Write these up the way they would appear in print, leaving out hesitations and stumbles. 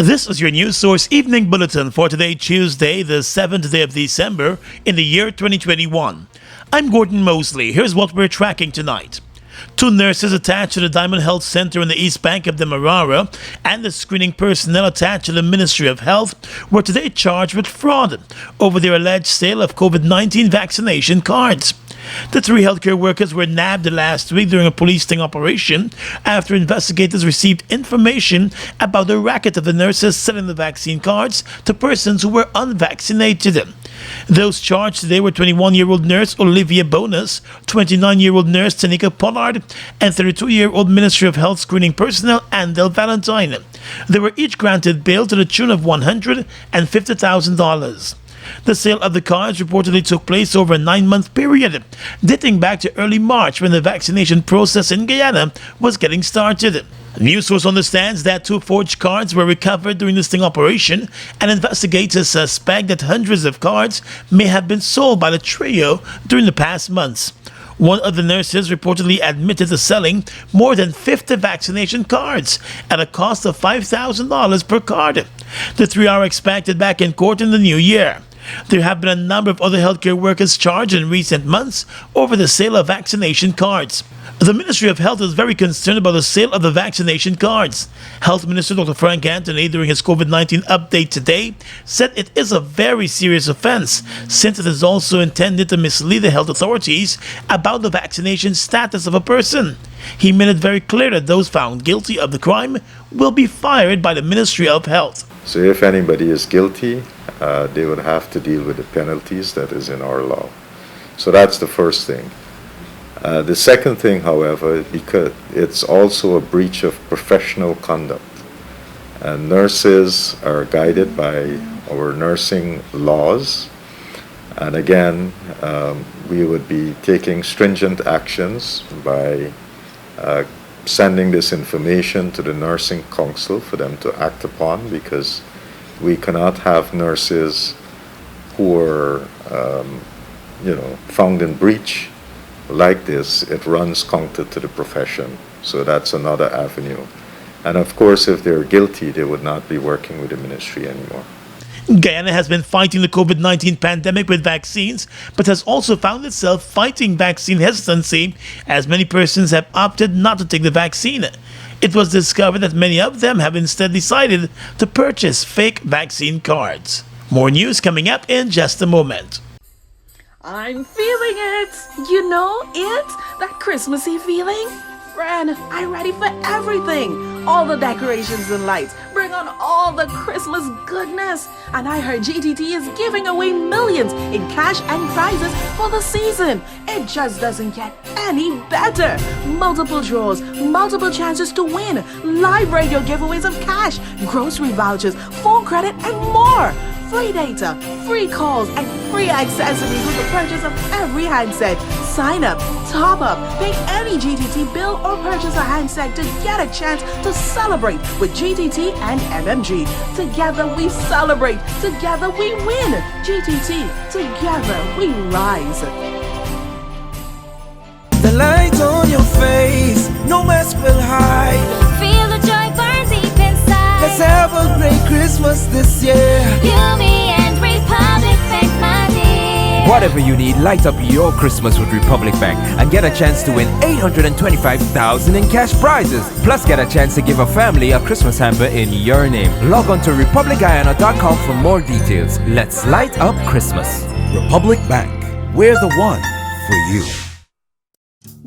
This is your News Source Evening Bulletin for today, Tuesday, the 7th day of December in the year 2021. I'm Gordon Mosley. Here's what we're tracking tonight. 2 nurses attached to the Diamond Health Center in the East Bank of Demerara and the screening personnel attached to the Ministry of Health were today charged with fraud over their alleged sale of COVID-19 vaccination cards. The 3 healthcare workers were nabbed last week during a police sting operation after investigators received information about the racket of the nurses selling the vaccine cards to persons who were unvaccinated. Those charged today were 21-year-old nurse Olivia Bonus, 29-year-old nurse Tanika Pollard, and 32-year-old Ministry of Health screening personnel Andel Valentine. They were each granted bail to the tune of $150,000. The sale of the cards reportedly took place over a 9-month period, dating back to early March when the vaccination process in Guyana was getting started. News source understands that 2 forged cards were recovered during the sting operation, and investigators suspect that hundreds of cards may have been sold by the trio during the past months. One of the nurses reportedly admitted to selling more than 50 vaccination cards at a cost of $5,000 per card. The 3 are expected back in court in the new year. There have been a number of other healthcare workers charged in recent months over the sale of vaccination cards. The Ministry of Health is very concerned about the sale of the vaccination cards. Health Minister Dr. Frank Anthony, during his COVID-19 update today, said it is a very serious offense since it is also intended to mislead the health authorities about the vaccination status of a person. He made it very clear that those found guilty of the crime will be fired by the Ministry of Health. So if anybody is guilty, they would have to deal with the penalties that is in our law. So that's the first thing. The second thing, however, because it's also a breach of professional conduct. Nurses are guided by our nursing laws. And again, we would be taking stringent actions by sending this information to the Nursing Council for them to act upon, because we cannot have nurses who are, found in breach like this. It runs counter to the profession. So that's another avenue. And of course, if they're guilty, they would not be working with the ministry anymore. Guyana has been fighting the COVID-19 pandemic with vaccines, but has also found itself fighting vaccine hesitancy as many persons have opted not to take the vaccine. It was discovered that many of them have instead decided to purchase fake vaccine cards. More news coming up in just a moment. I'm feeling it! You know it? That Christmassy feeling? Friend, I'm ready for everything. All the decorations and lights. Bring on all the Christmas goodness. And I heard GTT is giving away millions in cash and prizes for the season. It just doesn't get any better. Multiple draws, multiple chances to win, live radio giveaways of cash, grocery vouchers, phone credit, and more. Free data, free calls, and free accessories with the purchase of every handset. Sign up, top up, pay any GTT bill, or purchase a handset to get a chance to celebrate with GTT and MMG. Together we celebrate, together we win. GTT, together we rise. The light on your face, no mask will hide. Feel the joy burns deep inside. Let's have a great Christmas this year. You, me, and Republic Bank, my dear. Whatever you need, light up your Christmas with Republic Bank and get a chance to win $825,000 in cash prizes. Plus, get a chance to give a family a Christmas hamper in your name. Log on to republicguyana.com for more details. Let's light up Christmas. Republic Bank. We're the one for you.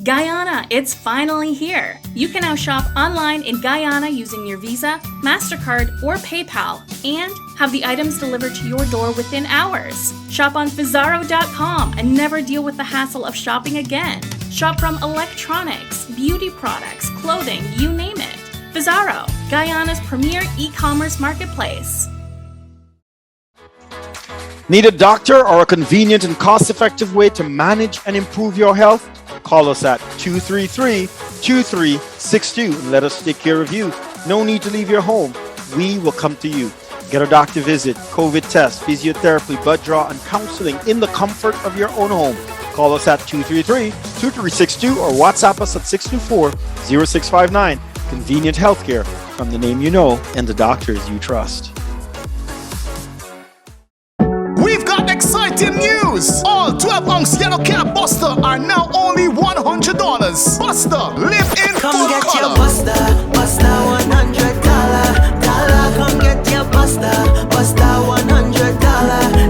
Guyana, it's finally here! You can now shop online in Guyana using your Visa, MasterCard, or PayPal, and have the items delivered to your door within hours. Shop on Fizarro.com and never deal with the hassle of shopping again. Shop from electronics, beauty products, clothing, you name it. Fizarro, Guyana's premier e-commerce marketplace. Need a doctor or a convenient and cost-effective way to manage and improve your health? Call us at 233-2362 and let us take care of you. No need to leave your home. We will come to you. Get a doctor visit, COVID test, physiotherapy, blood draw, and counseling in the comfort of your own home. Call us at 233-2362 or WhatsApp us at 624-0659. Convenient healthcare from the name you know and the doctors you trust. We've got exciting news! All 12-ounce yellow cab Buster are now only $100. Buster, live in Come full get color. your Buster, Buster $100. Dollar, come get your Buster, Buster $100. Dollar.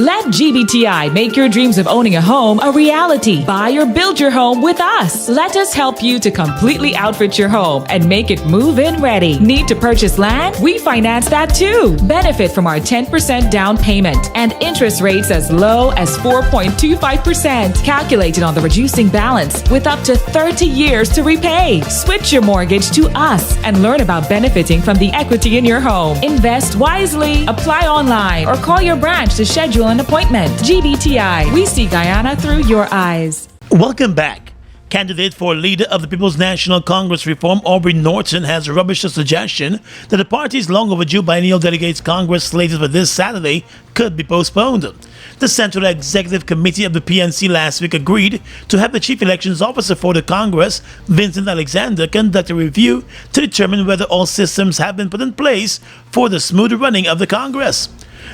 Let GBTI make your dreams of owning a home a reality. Buy or build your home with us. Let us help you to completely outfit your home and make it move-in ready. Need to purchase land? We finance that too. Benefit from our 10% down payment and interest rates as low as 4.25%. Calculated on the reducing balance with up to 30 years to repay. Switch your mortgage to us and learn about benefiting from the equity in your home. Invest wisely. Apply online or call your branch to schedule an appointment. GBTI, we see Guyana through your eyes. Welcome back. Candidate for leader of the People's National Congress Reform, Aubrey Norton, has rubbished the suggestion that the party's long overdue biennial delegates Congress slated for this Saturday could be postponed. The Central Executive Committee of the PNC last week agreed to have the Chief Elections Officer for the Congress, Vincent Alexander, conduct a review to determine whether all systems have been put in place for the smooth running of the Congress.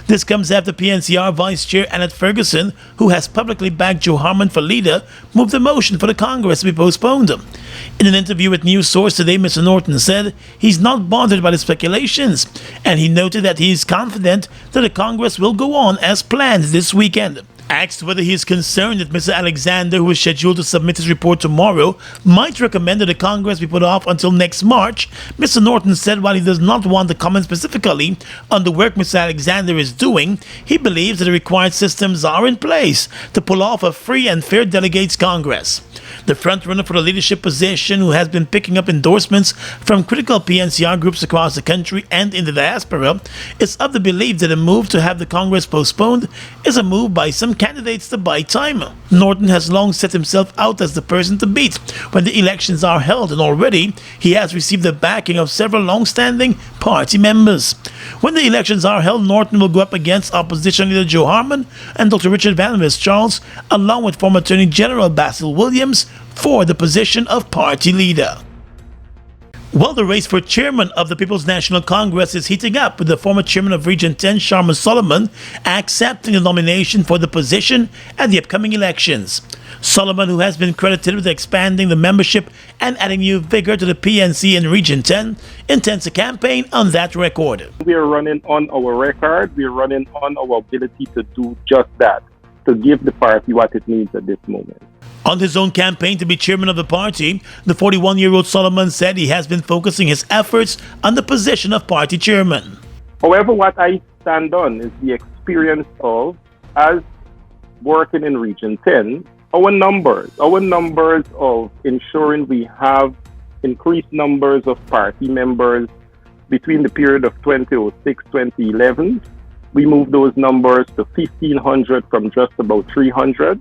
This comes after PNCR Vice Chair Annette Ferguson, who has publicly backed Joe Harmon for leader, moved the motion for the Congress to be postponed. In an interview with News Source today, Mr. Norton said he's not bothered by the speculations, and he noted that he is confident that the Congress will go on as planned this weekend. Asked whether he is concerned that Mr. Alexander, who is scheduled to submit his report tomorrow, might recommend that the Congress be put off until next March, Mr. Norton said while he does not want to comment specifically on the work Mr. Alexander is doing, he believes that the required systems are in place to pull off a free and fair delegates Congress. The frontrunner for the leadership position, who has been picking up endorsements from critical PNCR groups across the country and in the diaspora, is of the belief that a move to have the Congress postponed is a move by some candidates to buy time. Norton has long set himself out as the person to beat when the elections are held, and already he has received the backing of several long-standing party members. When the elections are held, Norton will go up against opposition leader Joe Harmon and Dr. Richard Van West Charles, along with former Attorney General Basil Williams, for the position of party leader. Well, the race for chairman of the People's National Congress is heating up, with the former chairman of Region 10, Sharma Solomon, accepting the nomination for the position at the upcoming elections. Solomon, who has been credited with expanding the membership and adding new vigor to the PNC in Region 10, intends to campaign on that record. We are running on our record. We are running on our ability to do just that, to give the party what it needs at this moment. On his own campaign to be chairman of the party, the 41-year-old Solomon said he has been focusing his efforts on the position of party chairman. However, what I stand on is the experience of, as working in Region 10, our numbers of ensuring we have increased numbers of party members between the period of 2006-2011. We moved those numbers to 1,500 from just about 300.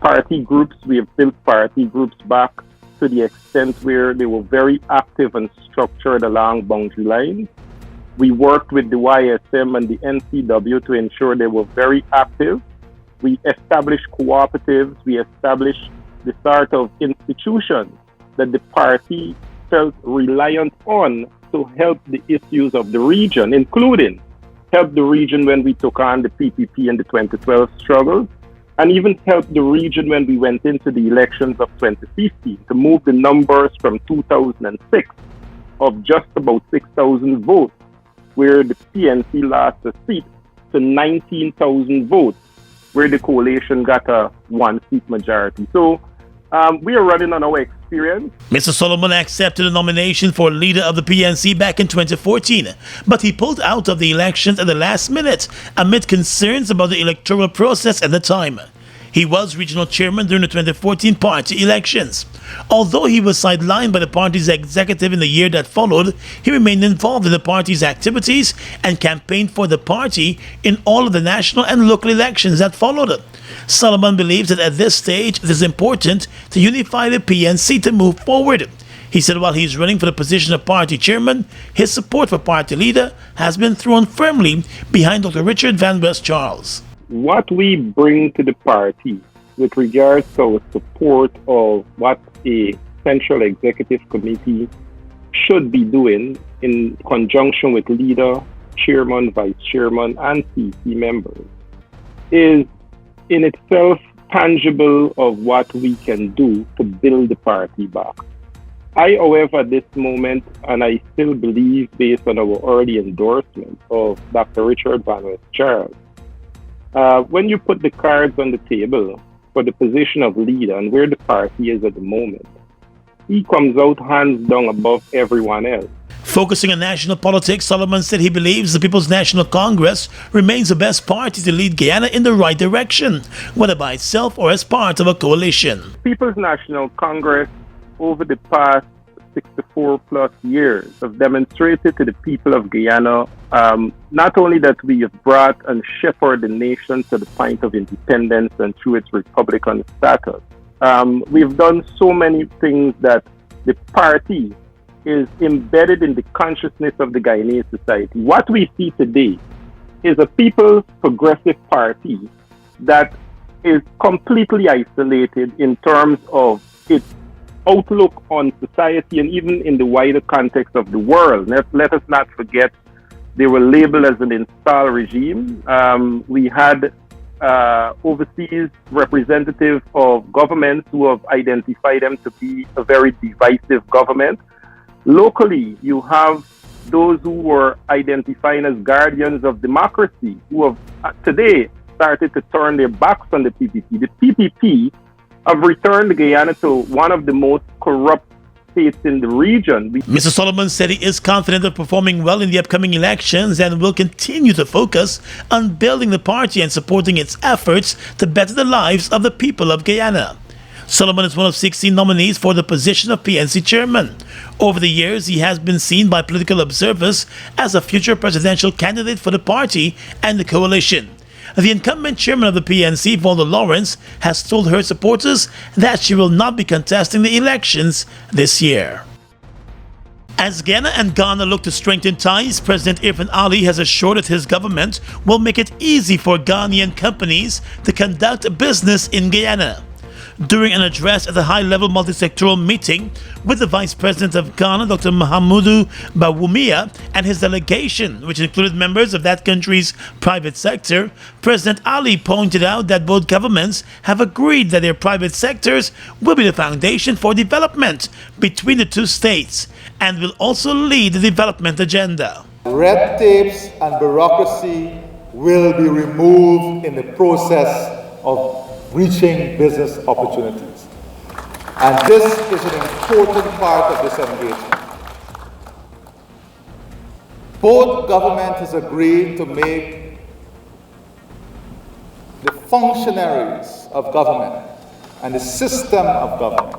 Party groups, we have built party groups back to the extent where they were very active and structured along boundary lines. We worked with the YSM and the NCW to ensure they were very active. We established cooperatives. We established the sort of institutions that the party felt reliant on to help the issues of the region, including help the region when we took on the PPP in the 2012 struggles, and even helped the region when we went into the elections of 2015 to move the numbers from 2006 of just about 6,000 votes, where the PNC lost a seat, to 19,000 votes, where the coalition got a one-seat majority. So we are running on our experience. Mr. Solomon accepted the nomination for leader of the PNC back in 2014, but he pulled out of the elections at the last minute amid concerns about the electoral process at the time. He was regional chairman during the 2014 party elections. Although he was sidelined by the party's executive in the year that followed, he remained involved in the party's activities and campaigned for the party in all of the national and local elections that followed. Solomon believes that at this stage it is important to unify the PNC to move forward. He said while he's running for the position of party chairman, his support for party leader has been thrown firmly behind Dr. Richard Van West Charles. What we bring to the party with regards to our support of what a central executive committee should be doing in conjunction with leader, chairman, vice chairman, and CC members is in itself tangible of what we can do to build the party back. I, however, at this moment, and I still believe based on our early endorsement of Dr. Richard Van West Charles, when you put the cards on the table for the position of leader and where the party is at the moment, he comes out hands down above everyone else. Focusing on national politics, Solomon said he believes the People's National Congress remains the best party to lead Guyana in the right direction, whether by itself or as part of a coalition. People's National Congress, over the past 64 plus years, have demonstrated to the people of Guyana not only that we have brought and shepherded the nation to the point of independence and through its Republican status. We've done so many things that the party is embedded in the consciousness of the Guyanese society. What we see today is a People's Progressive Party that is completely isolated in terms of its outlook on society and even in the wider context of the world. Let us not forget they were labeled as an install regime. We had overseas representatives of governments who have identified them to be a very divisive government. Locally, you have those who were identifying as guardians of democracy, who have today started to turn their backs on the PPP. The PPP have returned Guyana to one of the most corrupt states in the region. Mr. Solomon said he is confident of performing well in the upcoming elections and will continue to focus on building the party and supporting its efforts to better the lives of the people of Guyana. Solomon is one of 16 nominees for the position of PNC chairman. Over the years, he has been seen by political observers as a future presidential candidate for the party and the coalition. The incumbent chairman of the PNC, Valda Lawrence, has told her supporters that she will not be contesting the elections this year. As Guyana and Ghana look to strengthen ties, President Irfan Ali has assured that his government will make it easy for Ghanaian companies to conduct business in Guyana. During an address at the high-level multi-sectoral meeting with the Vice President of Ghana, Dr. Mahamudu Bawumia, and his delegation, which included members of that country's private sector, President Ali pointed out that both governments have agreed that their private sectors will be the foundation for development between the two states and will also lead the development agenda. Red tapes and bureaucracy will be removed in the process of reaching business opportunities. And this is an important part of this engagement. Both governments has agreed to make the functionaries of government and the system of government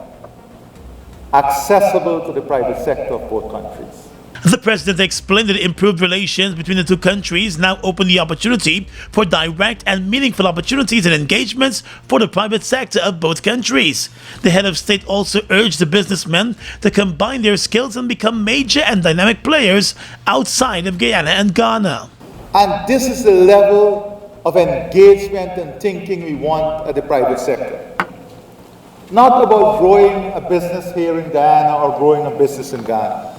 accessible to the private sector of both countries. The president explained that improved relations between the two countries now open the opportunity for direct and meaningful opportunities and engagements for the private sector of both countries. The head of state also urged the businessmen to combine their skills and become major and dynamic players outside of Guyana and Ghana. And this is the level of engagement and thinking we want at the private sector. Not about growing a business here in Guyana or growing a business in Ghana.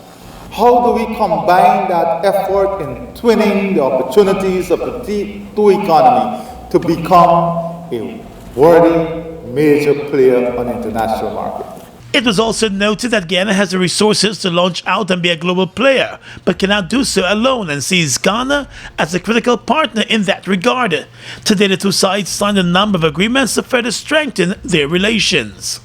How do we combine that effort in twinning the opportunities of the two economies to become a worthy major player on the international market? It was also noted that Guyana has the resources to launch out and be a global player, but cannot do so alone, and sees Ghana as a critical partner in that regard. Today, the two sides signed a number of agreements to further strengthen their relations.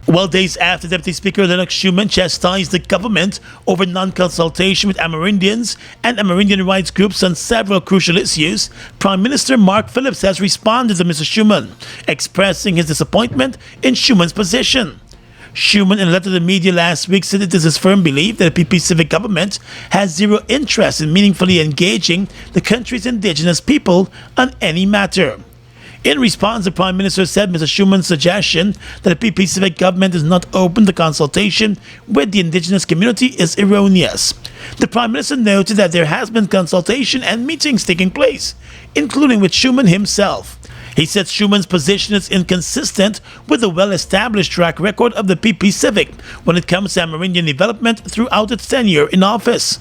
Well, days after Deputy Speaker Lennox Schumann chastised the government over non-consultation with Amerindians and Amerindian rights groups on several crucial issues, Prime Minister Mark Phillips has responded to Mr. Schumann, expressing his disappointment in Schumann's position. Schumann, in a letter to the media last week, said it is his firm belief that the PP civic government has zero interest in meaningfully engaging the country's indigenous people on any matter. In response, the Prime Minister said Mr. Schuman's suggestion that the PP civic government is not open to consultation with the indigenous community is erroneous. The Prime Minister noted that there has been consultation and meetings taking place, including with Schuman himself. He said Schuman's position is inconsistent with the well-established track record of the PP civic when it comes to Amerindian development throughout its tenure in office.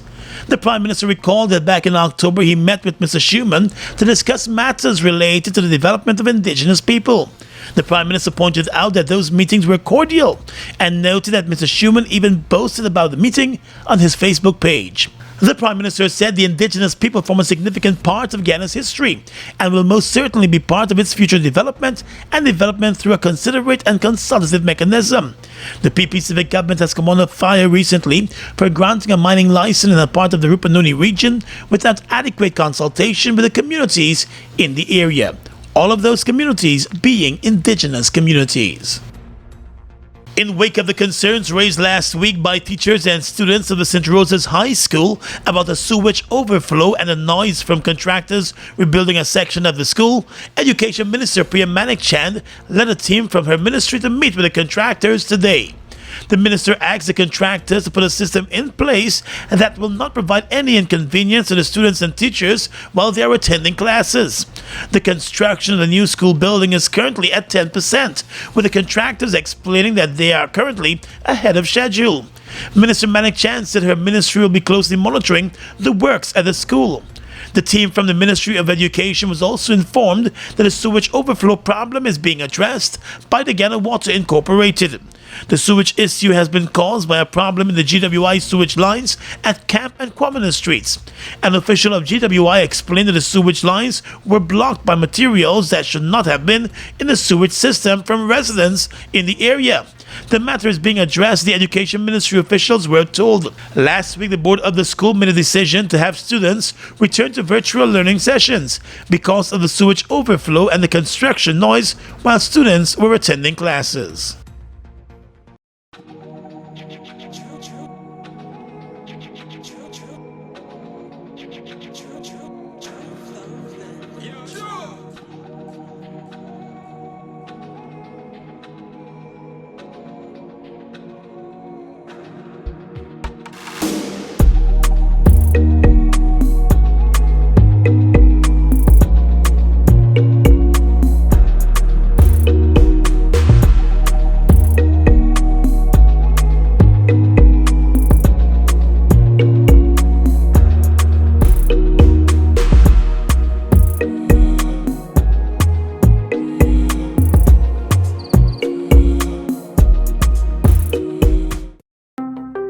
The Prime Minister recalled that back in October he met with Mr. Schuman to discuss matters related to the development of indigenous people. The Prime Minister pointed out that those meetings were cordial and noted that Mr. Schuman even boasted about the meeting on his Facebook page. The Prime Minister said the indigenous people form a significant part of Guyana's history and will most certainly be part of its future development and development through a considerate and consultative mechanism. The PP civic government has come under fire recently for granting a mining license in a part of the Rupununi region without adequate consultation with the communities in the area. All of those communities being indigenous communities. In wake of the concerns raised last week by teachers and students of the St. Rosa's High School about the sewage overflow and the noise from contractors rebuilding a section of the school, Education Minister Priya Manik-Chand led a team from her ministry to meet with the contractors today. The minister asked the contractors to put a system in place that will not provide any inconvenience to the students and teachers while they are attending classes. The construction of the new school building is currently at 10%, with the contractors explaining that they are currently ahead of schedule. Minister Manik-Chand said her ministry will be closely monitoring the works at the school. The team from the Ministry of Education was also informed that the sewage overflow problem is being addressed by the Guyana Water Incorporated. The sewage issue has been caused by a problem in the GWI sewage lines at Camp and Kwamina streets. An official of GWI explained that the sewage lines were blocked by materials that should not have been in the sewage system from residents in the area. The matter is being addressed, the Education Ministry officials were told. Last week, the board of the school made a decision to have students return to virtual learning sessions because of the sewage overflow and the construction noise while students were attending classes.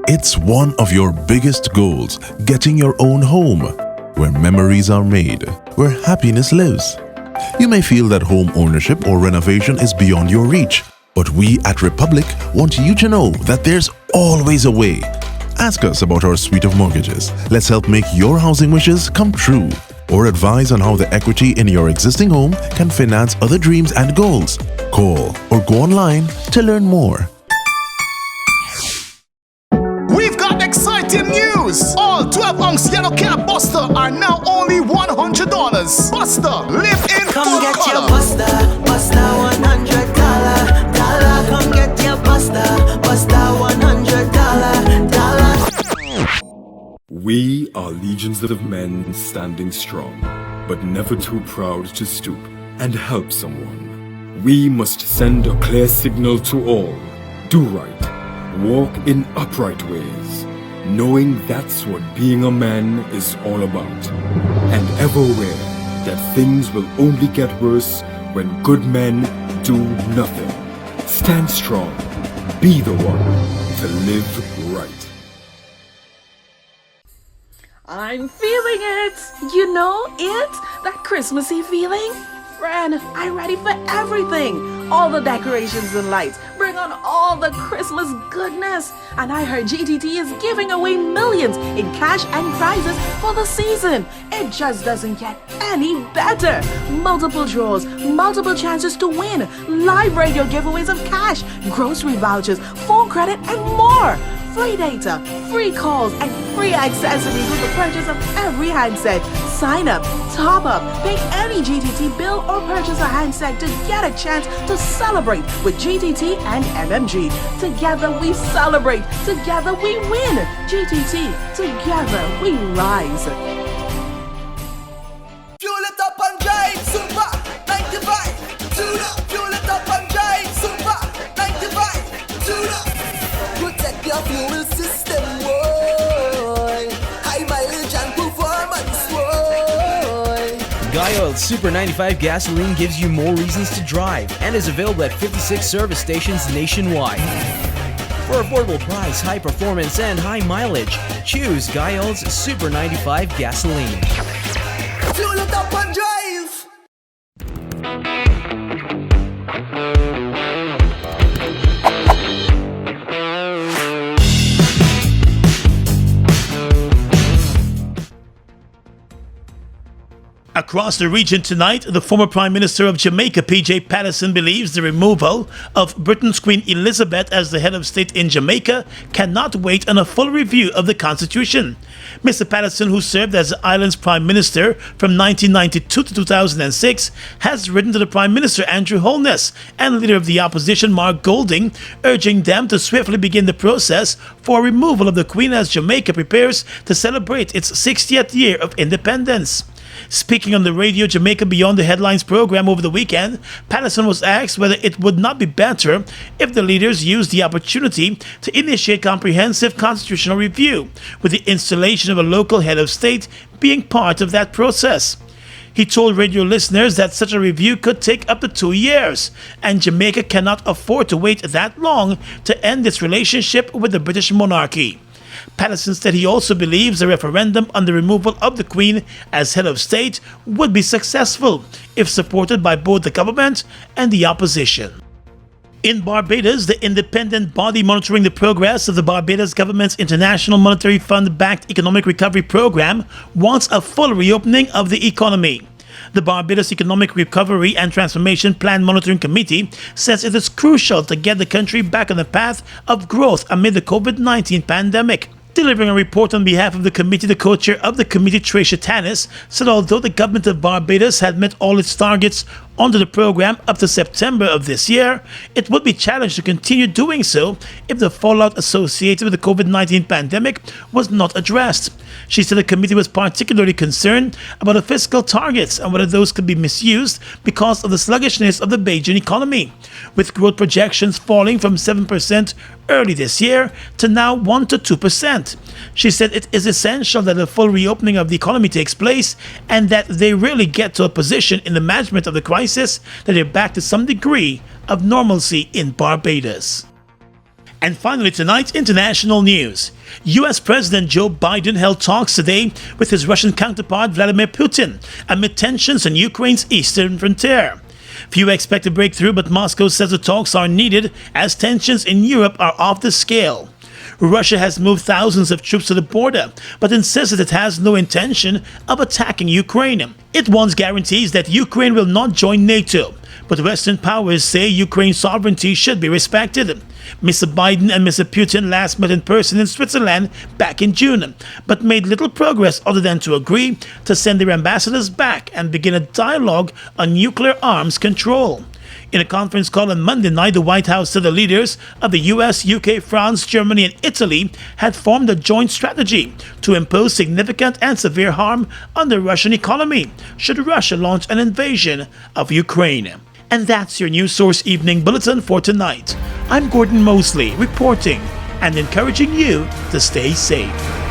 It's one of your biggest goals, getting your own home, where memories are made, where happiness lives. You may feel that home ownership or renovation is beyond your reach, but we at Republic want you to know that there's always a way. Ask us about our suite of mortgages. Let's help make your housing wishes come true. Or advise on how the equity in your existing home can finance other dreams and goals. Call or go online to learn more. Exciting news! All 12-ounce yellow cab Buster are now only $100. Buster, live in Come full get color. your Buster, Buster $100. Dollar, come get your Buster, Buster $100. We are legions of men standing strong, but never too proud to stoop and help someone. We must send a clear signal to all. Do right. Walk in upright ways, knowing that's what being a man is all about. And ever aware that things will only get worse when good men do nothing. Stand strong. Be the one to live right. I'm feeling it! You know it? That Christmassy feeling? Friend, I'm ready for everything. All the decorations and lights. Bring on all the Christmas goodness. And I heard GTT is giving away millions in cash and prizes for the season. It just doesn't get any better. Multiple draws, multiple chances to win, live radio giveaways of cash, grocery vouchers, phone credit, and more. free data, free calls, and free accessories with the purchase of every handset. Sign up, top up, pay any GTT bill or purchase a handset to get a chance to celebrate with GTT and MMG. Together we celebrate, together we win. GTT, together we rise. Fuel it up and drive, Super 95. Tune up. Fuel it up and drive, Super 95. Tune up. Protect your fuel system, boy. High mileage and performance, boy. Guy Oil Super 95 gasoline gives you more reasons to drive and is available at 56 service stations nationwide. For affordable price, high performance, and high mileage, choose Guy Oil's Super 95 gasoline. Fuel it up and drive. Across the region tonight, the former Prime Minister of Jamaica, P.J. Patterson, believes the removal of Britain's Queen Elizabeth as the head of state in Jamaica cannot wait on a full review of the Constitution. Mr. Patterson, who served as the island's Prime Minister from 1992 to 2006, has written to the Prime Minister, Andrew Holness, and Leader of the Opposition, Mark Golding, urging them to swiftly begin the process for removal of the Queen as Jamaica prepares to celebrate its 60th year of independence. Speaking on the Radio Jamaica Beyond the Headlines program over the weekend, Patterson was asked whether it would not be better if the leaders used the opportunity to initiate comprehensive constitutional review, with the installation of a local head of state being part of that process. He told radio listeners that such a review could take up to 2 years, and Jamaica cannot afford to wait that long to end its relationship with the British monarchy. Patterson said he also believes a referendum on the removal of the Queen as head of state would be successful if supported by both the government and the opposition. In Barbados, the independent body monitoring the progress of the Barbados government's International Monetary Fund-backed economic recovery program wants a full reopening of the economy. The Barbados Economic Recovery and Transformation Plan Monitoring Committee says it is crucial to get the country back on the path of growth amid the COVID-19 pandemic. Delivering a report on behalf of the committee, the co-chair of the committee, Tricia Tanis, said although the government of Barbados had met all its targets under the program up to September of this year, it would be challenged to continue doing so if the fallout associated with the COVID-19 pandemic was not addressed. She said the committee was particularly concerned about the fiscal targets and whether those could be misused because of the sluggishness of the Bajan economy, with growth projections falling from 7% early this year to now 1 to 2%. She said it is essential that a full reopening of the economy takes place and that they really get to a position in the management of the crisis that they're back to some degree of normalcy in Barbados. And finally tonight, international news. U.S. President Joe Biden held talks today with his Russian counterpart Vladimir Putin amid tensions on Ukraine's eastern frontier. Few expect a breakthrough, but Moscow says the talks are needed as tensions in Europe are off the scale. Russia has moved thousands of troops to the border, but insists that it has no intention of attacking Ukraine. It wants guarantees that Ukraine will not join NATO, but Western powers say Ukraine's sovereignty should be respected. Mr. Biden and Mr. Putin last met in person in Switzerland back in June, but made little progress other than to agree to send their ambassadors back and begin a dialogue on nuclear arms control. In a conference call on Monday night, the White House said the leaders of the US, UK, France, Germany, and Italy had formed a joint strategy to impose significant and severe harm on the Russian economy should Russia launch an invasion of Ukraine. And that's your News Source Evening Bulletin for tonight. I'm Gordon Mosley, reporting and encouraging you to stay safe.